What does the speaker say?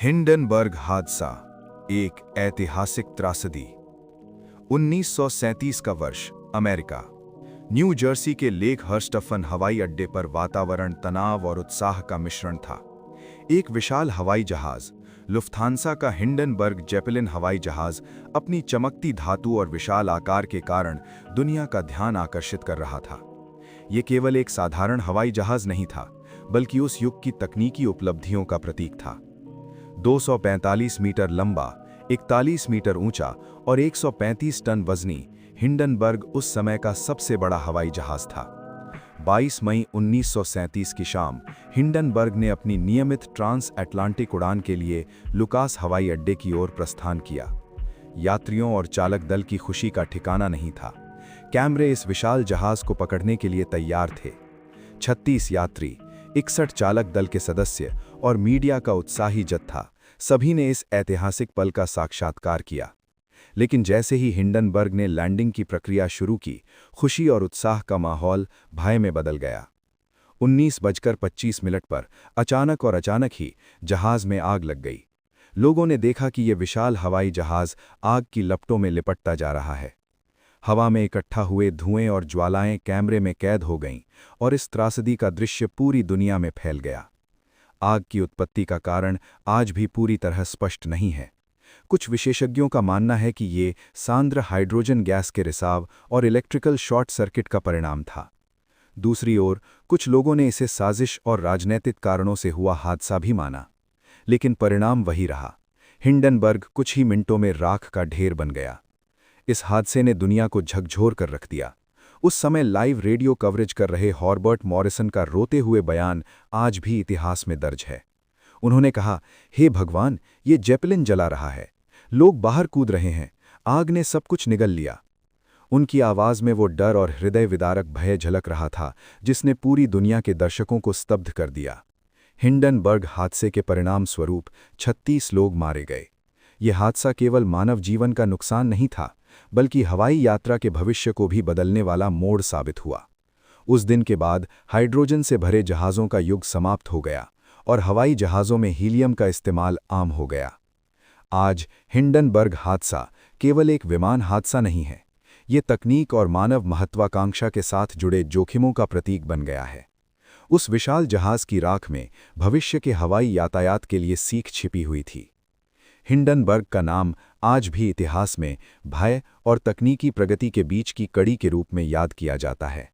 Hindenburg हादसा, एक ऐतिहासिक त्रासदी। 1937 का वर्ष, अमेरिका। न्यू जर्सी के लेक हर्स्टफन हवाई अड्डे पर वातावरण तनाव और उत्साह का मिश्रण था। एक विशाल हवाई जहाज, लुफ्थांसा का हिंडनबर्ग जेपेलिन हवाई जहाज, अपनी चमकती धातु और विशाल आकार के कारण दुनिया का ध्यान आकर्षित कर रहा था। ये केवल एक साधारण हवाई जहाज नहीं था, बल्कि उस युग की तकनीकी उपलब्धियों का प्रतीक था। 245 मीटर लंबा, 41 मीटर ऊंचा और 135 टन वजनी, हिंडनबर्ग उस समय का सबसे बड़ा हवाई जहाज था। 22 मई 1937 की शाम, हिंडनबर्ग ने अपनी नियमित ट्रांस अटलांटिक उड़ान के लिए लुकास हवाई अड्डे की ओर प्रस्थान किया। यात्रियों और चालक दल की खुशी का ठिकाना नहीं था। कैमरे इस विशाल जहाज को पकड़ने के लिए तैयार थे। 36 यात्री, 61 चालक दल के सदस्य और मीडिया का उत्साही जत्था, सभी ने इस ऐतिहासिक पल का साक्षात्कार किया। लेकिन जैसे ही हिंडनबर्ग ने लैंडिंग की प्रक्रिया शुरू की, खुशी और उत्साह का माहौल भय में बदल गया। 19:25 पर अचानक ही जहाज में आग लग गई। लोगों ने देखा कि यह विशाल हवाई जहाज आग की लपटों में लिपटता जा रहा है। हवा में इकट्ठा हुए धुएं और ज्वालाएं कैमरे में कैद हो गईं और इस त्रासदी का दृश्य पूरी दुनिया में फैल गया। आग की उत्पत्ति का कारण आज भी पूरी तरह स्पष्ट नहीं है। कुछ विशेषज्ञों का मानना है कि ये सांद्र हाइड्रोजन गैस के रिसाव और इलेक्ट्रिकल शॉर्ट सर्किट का परिणाम था। दूसरी ओर, कुछ लोगों ने इसे साजिश और राजनैतिक कारणों से हुआ हादसा भी माना। लेकिन परिणाम वही रहा। हिंडनबर्ग कुछ ही मिनटों में राख का ढेर बन गया। इस हादसे ने दुनिया को झकझोर कर रख दिया। उस समय लाइव रेडियो कवरेज कर रहे हॉर्बर्ट मॉरिसन का रोते हुए बयान आज भी इतिहास में दर्ज है। उन्होंने कहा, हे भगवान, ये जेपेलिन जला रहा है, लोग बाहर कूद रहे हैं, आग ने सब कुछ निगल लिया। उनकी आवाज में वो डर और हृदय विदारक भय झलक रहा था जिसने पूरी दुनिया के दर्शकों को स्तब्ध कर दिया। हिंडनबर्ग हादसे के परिणाम स्वरूप 36 लोग मारे गए। ये हादसा केवल मानव जीवन का नुकसान नहीं था, बल्कि हवाई यात्रा के भविष्य को भी बदलने वाला मोड़ साबित हुआ। उस दिन के बाद हाइड्रोजन से भरे जहाज़ों का युग समाप्त हो गया और हवाई जहाज़ों में हीलियम का इस्तेमाल आम हो गया। आज हिंडनबर्ग हादसा केवल एक विमान हादसा नहीं है, ये तकनीक और मानव महत्वाकांक्षा के साथ जुड़े जोखिमों का प्रतीक बन गया है। उस विशाल जहाज़ की राख में भविष्य के हवाई यातायात के लिए सीख छिपी हुई थी। हिंडनबर्ग का नाम आज भी इतिहास में भय और तकनीकी प्रगति के बीच की कड़ी के रूप में याद किया जाता है।